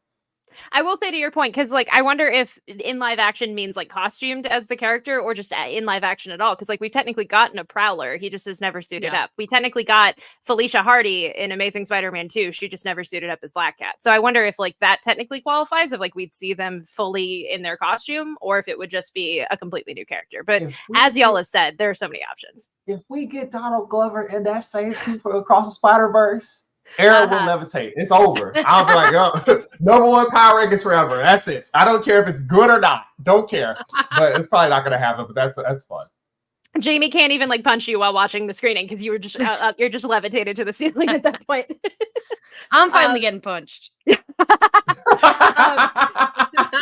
Speaker 1: I will say to your point, because like I wonder if in live action means like costumed as the character or just in live action at all. Because like we've technically gotten a Prowler, he just has never suited up. We technically got Felicia Hardy in Amazing Spider-Man 2. She just never suited up as Black Cat. So I wonder if like that technically qualifies, if like we'd see them fully in their costume, or if it would just be a completely new character. But as y'all have said, there are so many options.
Speaker 4: If we get Donald Glover in that same suit for Across the Spider-Verse, Aaron will levitate. It's over. I'll be like, oh, number one Power Rangers forever. That's it. I don't care if it's good or not. Don't care. But it's probably not going to happen. But that's fun.
Speaker 1: Jamie can't even like punch you while watching the screening because you were just you're just levitated to the ceiling at that point.
Speaker 3: I'm finally getting punched.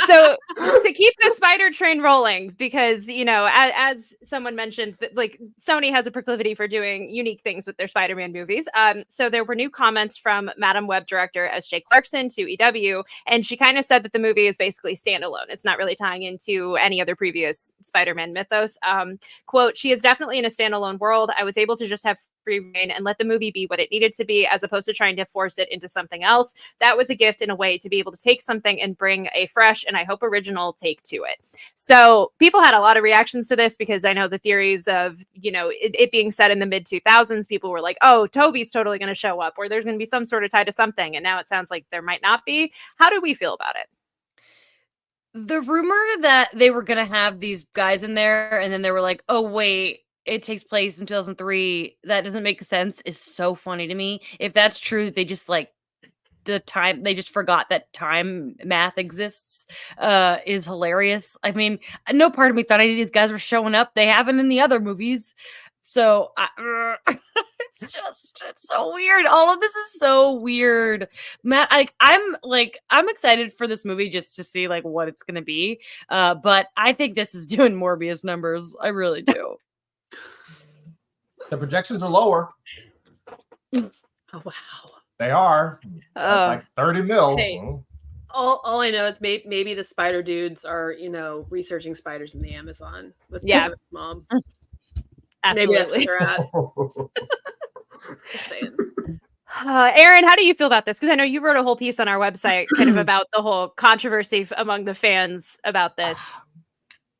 Speaker 1: So to keep the spider train rolling, because you know, as someone mentioned, like Sony has a proclivity for doing unique things with their Spider-Man movies. So there were new comments from Madam Web director S.J. Clarkson to EW, and she kind of said that the movie is basically standalone. It's not really tying into any other previous Spider-Man mythos. Quote, "She is definitely in a standalone world. I was able to just have free reign and let the movie be what it needed to be, as opposed to trying to force it into something else. That was a gift in a way to be able to take something and bring a fresh and I hope original take to it." So people had a lot of reactions to this because I know the theories of, you know, it being set in the mid 2000s, people were like, oh, Toby's totally going to show up, or there's going to be some sort of tie to something. And now it sounds like there might not be. How do we feel about it?
Speaker 3: The rumor that they were going to have these guys in there and then they were like, oh, wait, it takes place in 2003. That doesn't make sense is so funny to me. If that's true, they just like they just forgot that time math exists, is hilarious. I mean, no part of me thought any of these guys were showing up. They haven't in the other movies. So it's so weird. All of this is so weird. Matt, I'm excited for this movie just to see like what it's going to be. But I think this is doing Morbius numbers. I really do.
Speaker 4: The projections are lower.
Speaker 2: Oh, wow.
Speaker 4: They are. Like 30 mil.
Speaker 2: Hey, all I know is maybe the spider dudes are, you know, researching spiders in the Amazon with mom.
Speaker 1: Absolutely.
Speaker 2: Maybe that's where they're at. Just saying.
Speaker 1: Aaron, how do you feel about this? Because I know you wrote a whole piece on our website kind of about the whole controversy among the fans about this.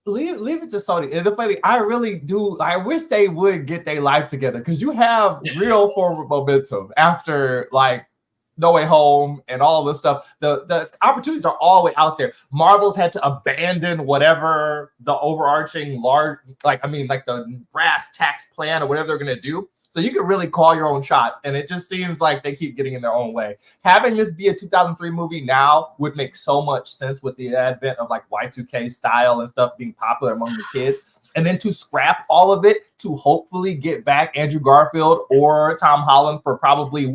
Speaker 4: Leave it to Sony. And the funny, I really do. I wish they would get their life together, because you have real forward momentum after like No Way Home and all this stuff. The opportunities are all the way out there. Marvel's had to abandon whatever the overarching like the brass tacks plan or whatever they're gonna do. So you can really call your own shots, and it just seems like they keep getting in their own way. Having this be a 2003 movie now would make so much sense with the advent of like Y2K style and stuff being popular among the kids. And then to scrap all of it to hopefully get back Andrew Garfield or Tom Holland for probably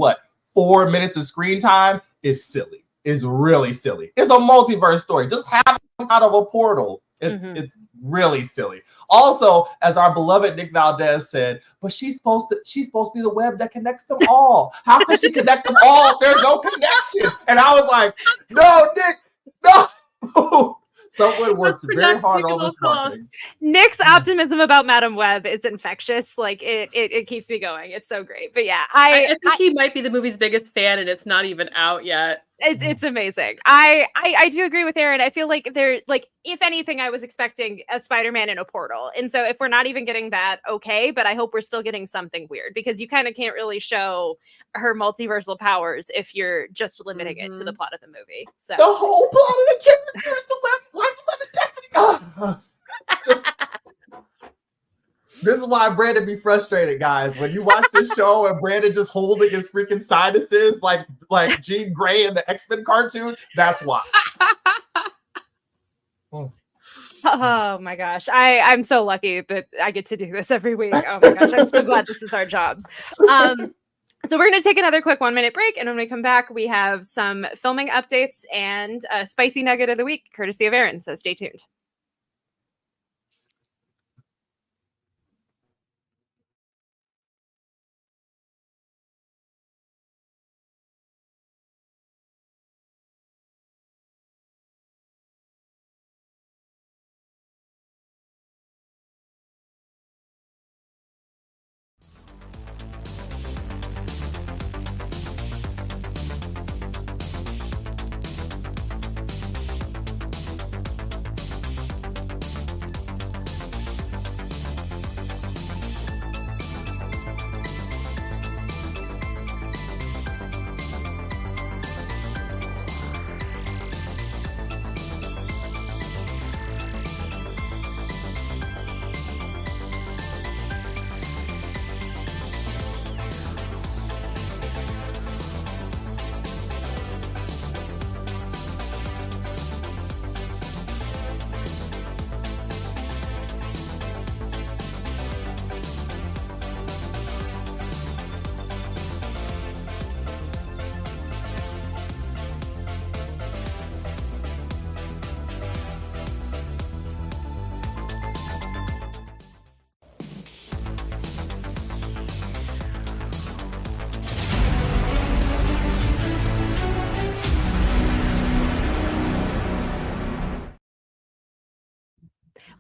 Speaker 4: 4 minutes of screen time is silly. Is really silly. It's a multiverse story. Just have them out of a portal. It's really silly. Also, as our beloved Nick Valdez said, but she's supposed to be the web that connects them all. How can she connect them all if there's no connection? And I was like, no, Nick, no. Someone worked very hard on this marketing.
Speaker 1: Nick's optimism about Madam Web is infectious. Like it keeps me going. It's so great. But yeah,
Speaker 2: I think he might be the movie's biggest fan, and it's not even out yet.
Speaker 1: It's amazing. I do agree with Aaron. I feel like they're like, if anything, I was expecting a Spider-Man in a portal. And so if we're not even getting that, okay, but I hope we're still getting something weird, because you kind of can't really show her multiversal powers if you're just limiting it to the plot of the movie. So
Speaker 4: the whole plot of the character is the life 11 destiny. This is why Brandon be frustrated, guys. When you watch this show and Brandon just holding his freaking sinuses like Jean Grey in the X-Men cartoon, that's why.
Speaker 1: Oh my gosh. I'm so lucky that I get to do this every week. Oh my gosh. I'm so glad this is our jobs. So we're going to take another quick 1-minute break. And when we come back, we have some filming updates and a spicy nugget of the week, courtesy of Aaron. So stay tuned.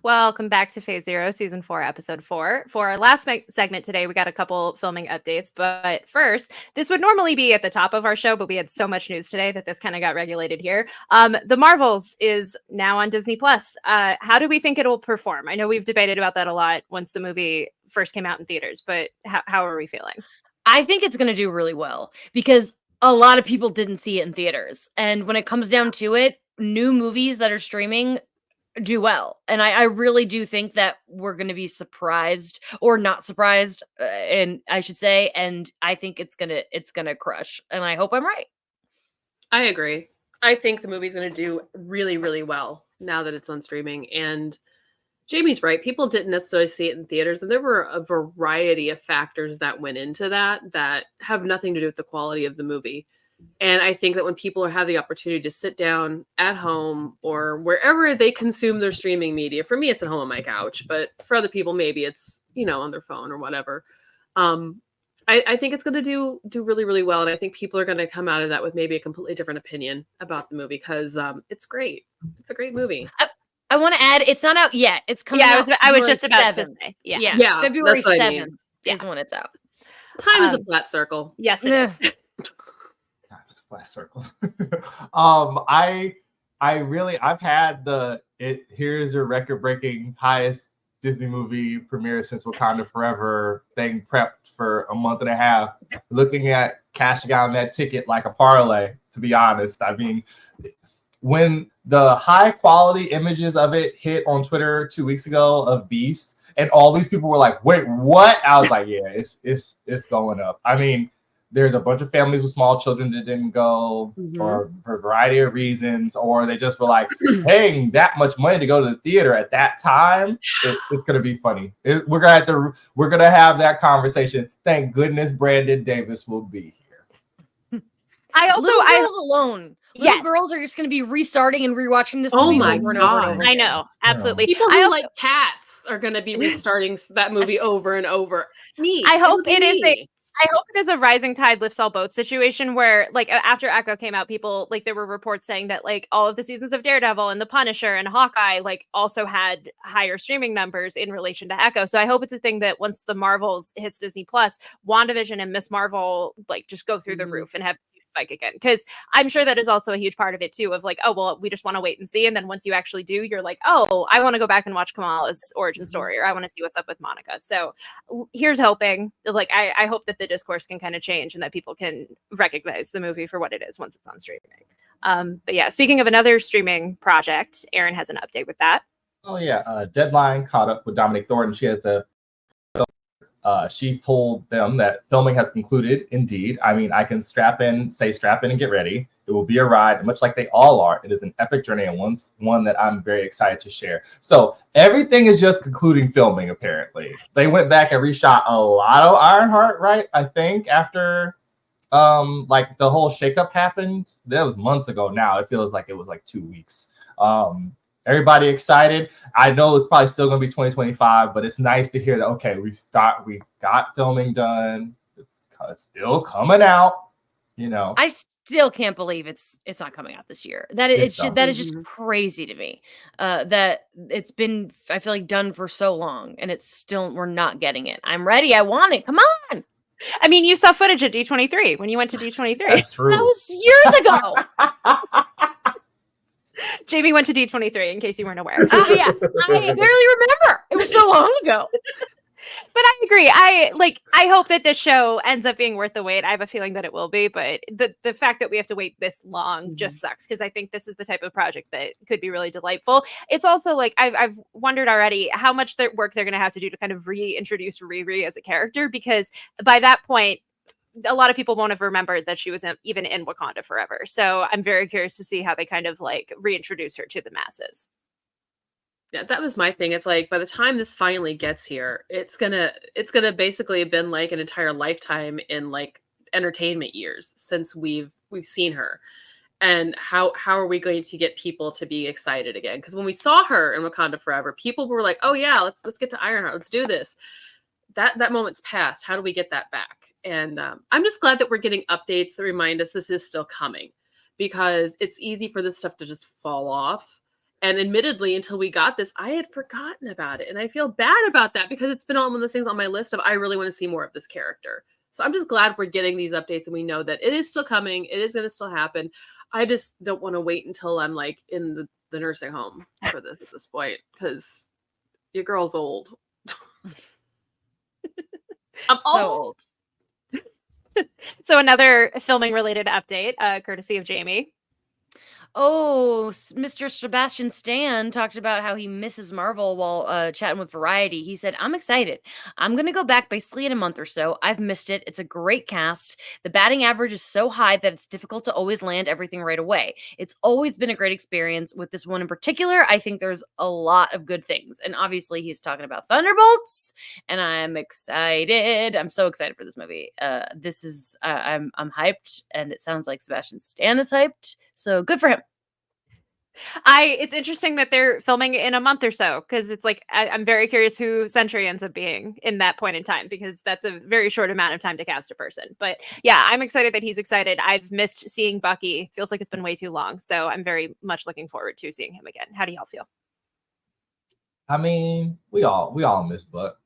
Speaker 1: Welcome back to Phase Zero, Season 4, Episode 4. For our last segment today, we got a couple filming updates. But first, this would normally be at the top of our show, but we had so much news today that this kind of got regulated here. The Marvels is now on Disney+. How do we think it'll perform? I know we've debated about that a lot once the movie first came out in theaters, but how are we feeling?
Speaker 3: I think it's going to do really well because a lot of people didn't see it in theaters. And when it comes down to it, new movies that are streaming do well. And I really do think that we're going to be surprised or not surprised, and I should say, and I think it's going to crush, and I hope I'm right.
Speaker 2: I agree. I think the movie's going to do really, really well now that it's on streaming. And Jamie's right. People didn't necessarily see it in theaters, and there were a variety of factors that went into that have nothing to do with the quality of the movie. And I think that when people have the opportunity to sit down at home or wherever they consume their streaming media, for me, it's at home on my couch, but for other people, maybe it's, on their phone or whatever. I think it's going to do really, really well. And I think people are going to come out of that with maybe a completely different opinion about the movie because it's great. It's a great movie.
Speaker 3: I want to add, it's not out yet. It's coming out.
Speaker 1: I was just about to say.
Speaker 3: Yeah. February 7th is when it's out.
Speaker 2: Time is a flat circle.
Speaker 1: Yes, it is.
Speaker 4: Last circle. I've had here's your record-breaking highest Disney movie premiere since Wakanda Forever thing prepped for a month and a half, looking at cashing out on that ticket like a parlay, to be honest. I mean, when the high quality images of it hit on Twitter 2 weeks ago of Beast, and all these people were like, wait, what? I was like, yeah, it's going up. I mean, there's a bunch of families with small children that didn't go, or for a variety of reasons, or they just were like, paying that much money to go to the theater at that time. It's gonna be funny. We're gonna have that conversation. Thank goodness Brandon Davis will be here.
Speaker 3: Little girls alone. Little girls are just going to be restarting and rewatching this movie over and over and over.
Speaker 1: I know, absolutely.
Speaker 2: People who like cats are going to be restarting that movie over and over.
Speaker 1: I hope it is a rising tide lifts all boats situation where, like, after Echo came out, people, like, there were reports saying that, like, all of the seasons of Daredevil and The Punisher and Hawkeye, like, also had higher streaming numbers in relation to Echo. So I hope it's a thing that once the Marvels hits Disney Plus, WandaVision and Miss Marvel, like, just go through the roof and have spike again, because I'm sure that is also a huge part of it too, of like, oh well, we just want to wait and see, and then once you actually do, you're like, oh, I want to go back and watch Kamala's origin story, or I want to see what's up with Monica. So here's hoping. Like, I hope that the discourse can kind of change and that people can recognize the movie for what it is once it's on streaming. But yeah, speaking of another streaming project, Erin has an update with that.
Speaker 4: Oh yeah, Deadline caught up with Dominic Thornton. She has a she's told them that filming has concluded. Indeed. I mean, I can strap in and get ready. It will be a ride, much like they all are. It is an epic journey, and one that I'm very excited to share. So everything is just concluding filming, apparently. They went back and reshot a lot of Ironheart, right? I think after like the whole shakeup happened. That was months ago now. It feels like it was like 2 weeks. Everybody excited. I know it's probably still going to be 2025, but it's nice to hear that, okay, we got filming done. It's still coming out, you know.
Speaker 3: I still can't believe it's not coming out this year. That is just crazy to me. That it's been, I feel like, done for so long, and it's still, we're not getting it. I'm ready. I want it. Come on.
Speaker 1: I mean, you saw footage at D23 when you went to D23.
Speaker 4: That's true.
Speaker 3: That was years ago.
Speaker 1: Jamie went to D23, in case you weren't aware.
Speaker 3: Yeah, I barely remember. It was so long ago.
Speaker 1: But I agree. I hope that this show ends up being worth the wait. I have a feeling that it will be, but the fact that we have to wait this long just sucks, because I think this is the type of project that could be really delightful. It's also like I've wondered already how much work they're going to have to do to kind of reintroduce Riri as a character, because by that point, a lot of people won't have remembered that she was even in Wakanda Forever. So I'm very curious to see how they kind of like reintroduce her to the masses.
Speaker 2: Yeah, that was my thing. It's like, by the time this finally gets here, it's gonna basically have been like an entire lifetime in like entertainment years since we've seen her. And how are we going to get people to be excited again? Because when we saw her in Wakanda Forever, people were like, oh yeah, let's get to Ironheart, let's do this. That moment's passed. How do we get that back? And I'm just glad that we're getting updates that remind us this is still coming, because it's easy for this stuff to just fall off. And admittedly, until we got this, I had forgotten about it. And I feel bad about that, because it's been on one of the things on my list of I really want to see more of this character. So I'm just glad we're getting these updates and we know that it is still coming. It is going to still happen. I just don't want to wait until I'm like in the nursing home for this at this point, because your girl's old. I'm so old.
Speaker 1: So another filming related update, courtesy of Jamie.
Speaker 3: Oh, Mr. Sebastian Stan talked about how he misses Marvel while chatting with Variety. He said, I'm excited. I'm going to go back basically in a month or so. I've missed it. It's a great cast. The batting average is so high that it's difficult to always land everything right away. It's always been a great experience. With this one in particular, I think there's a lot of good things. And obviously he's talking about Thunderbolts, and I'm excited. I'm so excited for this movie. This is, I'm hyped, and it sounds like Sebastian Stan is hyped. So good for him.
Speaker 1: It's interesting that they're filming in a month or so, because it's like I'm very curious who Sentry ends up being in that point in time, because that's a very short amount of time to cast a person. But yeah, I'm excited that he's excited. I've missed seeing Bucky. Feels like it's been way too long, so I'm very much looking forward to seeing him again. How do y'all feel?
Speaker 4: I mean, we all miss Buck.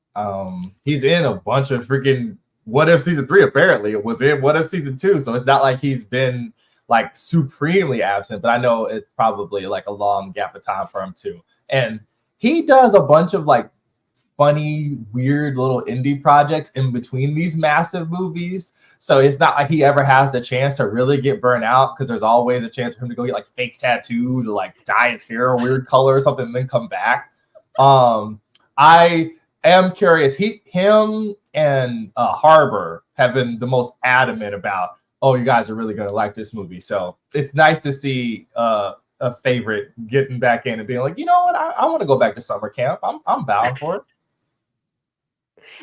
Speaker 4: He's in a bunch of freaking What If season 3 apparently it was in What If season 2, so it's not like he's been like supremely absent, but I know it's probably like a long gap of time for him too. And he does a bunch of like funny, weird little indie projects in between these massive movies. So it's not like he ever has the chance to really get burnt out, because there's always a chance for him to go get like fake tattoos or like dye his hair a weird color or something and then come back. I am curious. Him and Harbor have been the most adamant about, oh, you guys are really going to like this movie. So it's nice to see a favorite getting back in and being like, you know what, I want to go back to summer camp. I'm bound for it.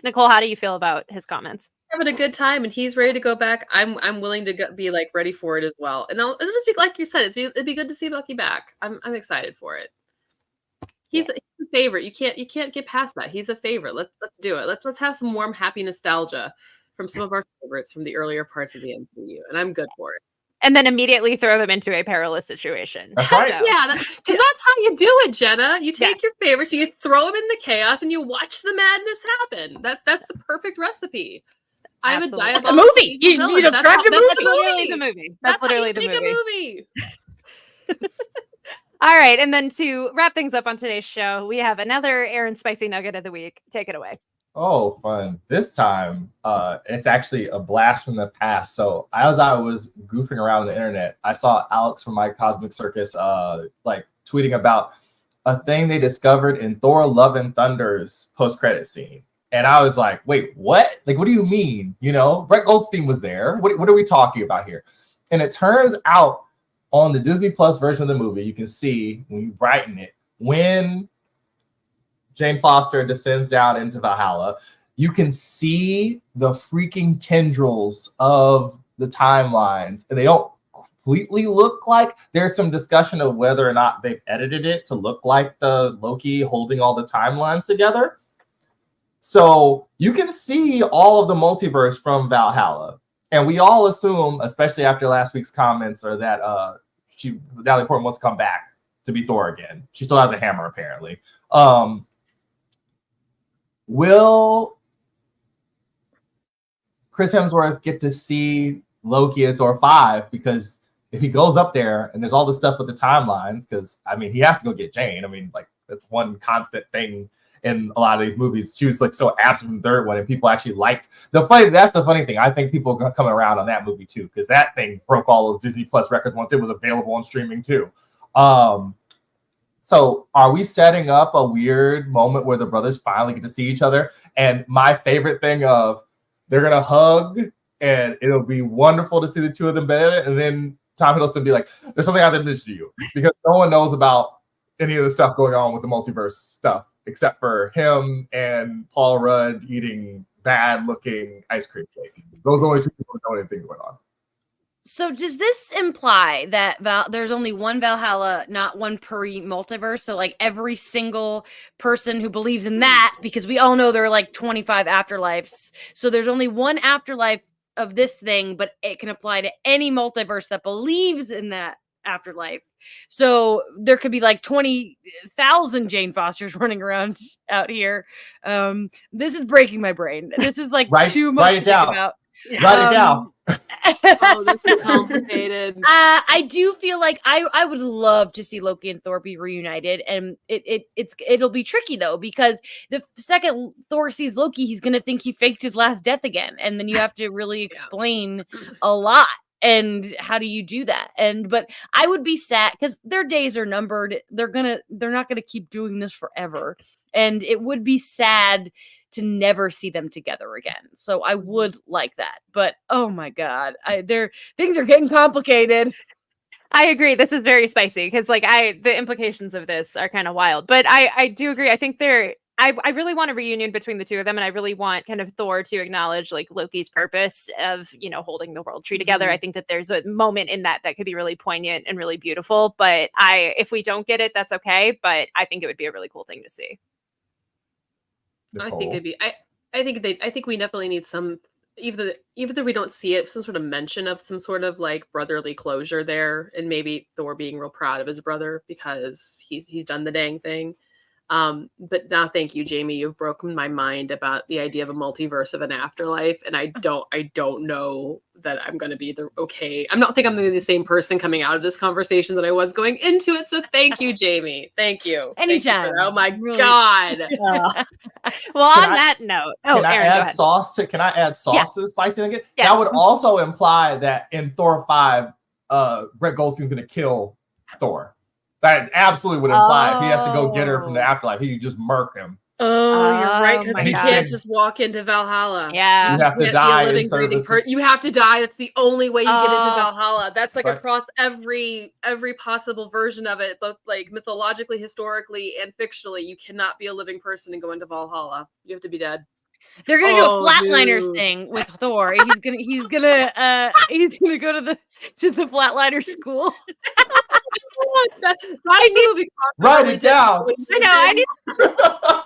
Speaker 1: Nicole, how do you feel about his comments?
Speaker 2: Having a good time, and he's ready to go back. I'm willing to be like ready for it as well. And it'll just be like you said. It'd be good to see Bucky back. I'm excited for it. He's a favorite. You can't get past that. He's a favorite. Let's do it. Let's have some warm, happy nostalgia from some of our favorites from the earlier parts of the MCU, and I'm good for it.
Speaker 1: And then immediately throw them into a perilous situation.
Speaker 4: That's right.
Speaker 1: So,
Speaker 2: Yeah, because that's how you do it, Jenna. You take your favorites, you throw them in the chaos, and you watch the madness happen. That's the perfect recipe. I'm
Speaker 1: Absolutely.
Speaker 2: a
Speaker 3: That's a movie. You described a movie.
Speaker 1: That's literally the movie. That's literally the
Speaker 2: movie.
Speaker 1: All right, and then to wrap things up on today's show, we have another Aaron Spicy Nugget of the week. Take it away.
Speaker 4: Oh, fun. This time, it's actually a blast from the past. So as I was goofing around the internet, I saw Alex from My Cosmic Circus like tweeting about a thing they discovered in Thor Love and Thunder's post-credit scene. And I was like, wait, what? Like, what do you mean? You know, Brett Goldstein was there. What are we talking about here? And it turns out on the Disney Plus version of the movie, you can see when you brighten it, when Jane Foster descends down into Valhalla, you can see the freaking tendrils of the timelines, and they don't completely look like. There's some discussion of whether or not they've edited it to look like the Loki holding all the timelines together. So you can see all of the multiverse from Valhalla. And we all assume, especially after last week's comments, are that Natalie Portman wants to come back to be Thor again. She still has a hammer, apparently. Will Chris Hemsworth get to see Loki in Thor 5? Because if he goes up there and there's all this stuff with the timelines, because, I mean, he has to go get Jane. I mean, like, that's one constant thing in a lot of these movies. She was like so absent from the third one, and people actually liked that's the funny thing. I think people are coming around on that movie too, because that thing broke all those Disney Plus records once it was available on streaming too. So are we setting up a weird moment where the brothers finally get to see each other? And my favorite thing of they're gonna hug and it'll be wonderful to see the two of them better, and then Tom Hiddleston be like, there's something I didn't mention to you, because no one knows about any of the stuff going on with the multiverse stuff except for him and Paul Rudd eating bad-looking ice cream cake. Those are the only two people who know anything going on.
Speaker 3: So does this imply that there's only one Valhalla, not one per multiverse? So like every single person who believes in that, because we all know there are like 25 afterlives. So there's only one afterlife of this thing, but it can apply to any multiverse that believes in that afterlife. So there could be like 20,000 Jane Fosters running around out here. This is breaking my brain. This is like too much to think about.
Speaker 4: Write it down.
Speaker 2: Oh, that's so complicated.
Speaker 3: I do feel like I would love to see Loki and Thor be reunited, and it'll be tricky though, because the second Thor sees Loki, he's gonna think he faked his last death again, and then you have to really explain a lot. And how do you do that? But I would be sad because their days are numbered. They're not gonna keep doing this forever, and it would be sad to never see them together again. So I would like that. But oh my God, things are getting complicated.
Speaker 1: I agree. This is very spicy because the implications of this are kind of wild. But I do agree. I think I really want a reunion between the two of them, and I really want kind of Thor to acknowledge like Loki's purpose of, holding the world tree together. I think that there's a moment in that could be really poignant and really beautiful. But if we don't get it, that's okay. But I think it would be a really cool thing to see.
Speaker 4: Nicole.
Speaker 2: I think it'd be. I think we definitely need some. Even though we don't see it, some sort of mention of some sort of like brotherly closure there, and maybe Thor being real proud of his brother because he's done the dang thing. But now, thank you, Jamie. You've broken my mind about the idea of a multiverse of an afterlife, and I don't know that I'm going to be okay. I don't think I'm going to be the same person coming out of this conversation that I was going into it. So thank you, Jamie. Thank you.
Speaker 3: Anytime.
Speaker 2: Oh my
Speaker 3: Really.
Speaker 2: God.
Speaker 1: Well, on that note,
Speaker 4: Can I
Speaker 1: Aaron, go
Speaker 4: add
Speaker 1: ahead.
Speaker 4: sauce to the spicy nugget?
Speaker 1: Yes.
Speaker 4: That would also imply that in Thor 5, Brett Goldstein's going to kill Thor. That absolutely would imply if he has to go get her from the afterlife, he could just murk him.
Speaker 2: Oh, you're right, because
Speaker 1: my
Speaker 2: you
Speaker 1: God.
Speaker 2: can't just walk into Valhalla.
Speaker 1: Yeah.
Speaker 4: You have to
Speaker 2: can't
Speaker 4: die
Speaker 2: be a
Speaker 4: in
Speaker 2: living, breathing
Speaker 4: service.
Speaker 2: You have to die. That's the only way you get into
Speaker 1: Oh.
Speaker 2: Valhalla. That's like
Speaker 4: Right.
Speaker 2: across every possible version of it, both like mythologically, historically, and fictionally. You cannot be a living person and go into Valhalla. You have to be dead.
Speaker 3: They're gonna do a Flatliners
Speaker 2: dude.
Speaker 3: thing with Thor. He's gonna go to the Flatliners school.
Speaker 4: Write it down.
Speaker 1: I know. I need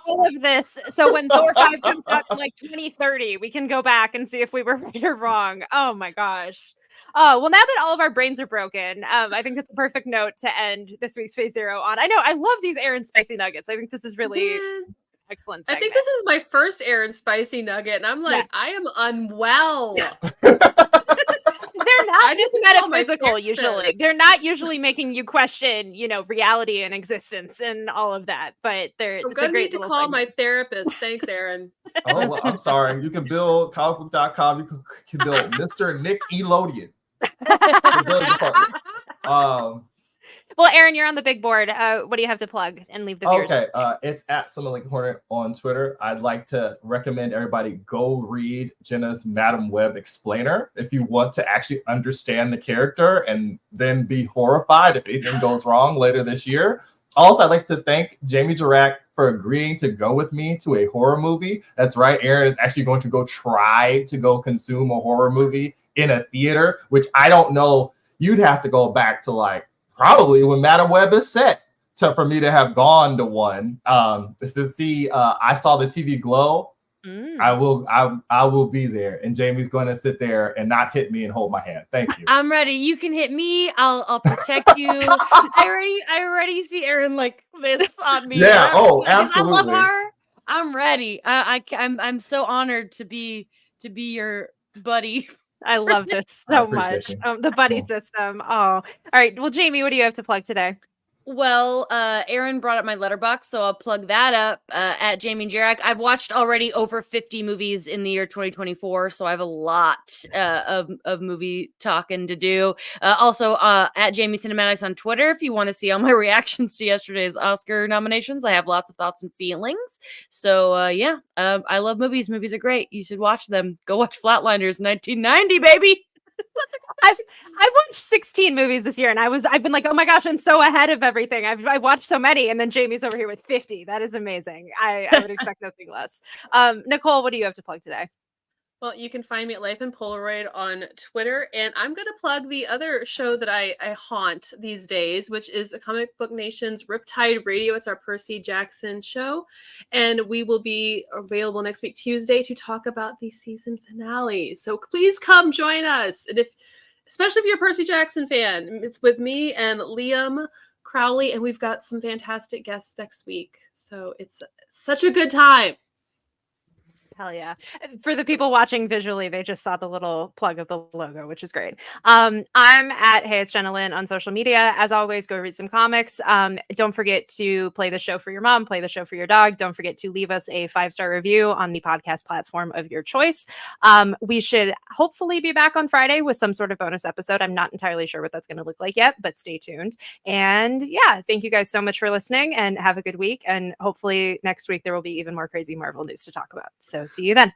Speaker 1: all of this. So when Thor 5 comes out in like 2030, we can go back and see if we were right or wrong. Oh my gosh. Oh, well, now that all of our brains are broken, I think it's a perfect note to end this week's Phase Zero on. I know. I love these Aaron Spicy Nuggets. I think this is really excellent segment.
Speaker 2: I think this is my first Aaron Spicy Nugget, and I'm like,
Speaker 1: Yes.
Speaker 2: I am unwell.
Speaker 1: They're not
Speaker 2: I just
Speaker 1: just
Speaker 2: call my
Speaker 1: metaphysical usually.
Speaker 2: therapist.
Speaker 1: They're not usually making you question, reality and existence and all of that. But they're
Speaker 2: I'm
Speaker 1: it's a
Speaker 2: gonna
Speaker 1: great
Speaker 2: need to
Speaker 1: little
Speaker 2: call my
Speaker 1: segment.
Speaker 2: therapist. Thanks, Aaron.
Speaker 4: Oh, well, I'm sorry. You can build comicbook.com. You can build Mr. Nick Elodian. The building department.
Speaker 1: Well, Aaron, you're on the big board. What do you have to plug and leave the viewers?
Speaker 4: Okay, it's at Summon Lincoln Hornet on Twitter. I'd like to recommend everybody go read Jenna's Madam Web explainer if you want to actually understand the character and then be horrified if anything goes wrong later this year. Also, I'd like to thank Jamie Dirac for agreeing to go with me to a horror movie. That's right, Aaron is actually going to go try to go consume a horror movie in a theater, which I don't know. You'd have to go back to like probably when Madam Web is set for me to have gone to one. To see I Saw the TV Glow. I will be there, and Jamie's going to sit there and not hit me and hold my hand. Thank you.
Speaker 3: I'm ready. You can hit me. I'll protect you. I already see Aaron like this on me.
Speaker 4: Yeah. Oh,
Speaker 3: I
Speaker 4: absolutely.
Speaker 3: love her. I'm ready. I'm so honored to be your buddy.
Speaker 1: I love this
Speaker 4: I
Speaker 1: so
Speaker 4: appreciate
Speaker 1: much.
Speaker 4: you.
Speaker 1: The buddy
Speaker 4: Cool.
Speaker 1: system. Oh, all right. Well, Jamie, what do you have to plug today?
Speaker 3: Well, Aaron brought up my letterbox, so I'll plug that up at Jamie Jarak. I've watched already over 50 movies in the year 2024, so I have a lot of movie talking to do. Also, at Jamie Cinematics on Twitter, if you want to see all my reactions to yesterday's Oscar nominations, I have lots of thoughts and feelings. So, I love movies. Movies are great. You should watch them. Go watch Flatliners 1990, baby.
Speaker 1: I've watched 16 movies this year, and I've been like, oh my gosh, I'm so ahead of everything. I've watched so many, and then Jamie's over here with 50. That is amazing. I would expect nothing less. Nicole, what do you have to plug today?
Speaker 2: Well, you can find me at Life in Polaroid on Twitter, and I'm going to plug the other show that I haunt these days, which is Comic Book Nation's Riptide Radio. It's our Percy Jackson show, and we will be available next week, Tuesday, to talk about the season finale. So please come join us, and especially if you're a Percy Jackson fan, it's with me and Liam Crowley, and we've got some fantastic guests next week. So it's such a good time.
Speaker 1: Hell yeah. For the people watching visually, they just saw the little plug of the logo, which is great. I'm at Hey It's Jenna Lynn on social media. As always, go read some comics. Don't forget to play the show for your mom, play the show for your dog. Don't forget to leave us a 5-star review on the podcast platform of your choice. We should hopefully be back on Friday with some sort of bonus episode. I'm not entirely sure what that's going to look like yet, but stay tuned. And yeah, thank you guys so much for listening, and have a good week. And hopefully next week there will be even more crazy Marvel news to talk about. So see you then.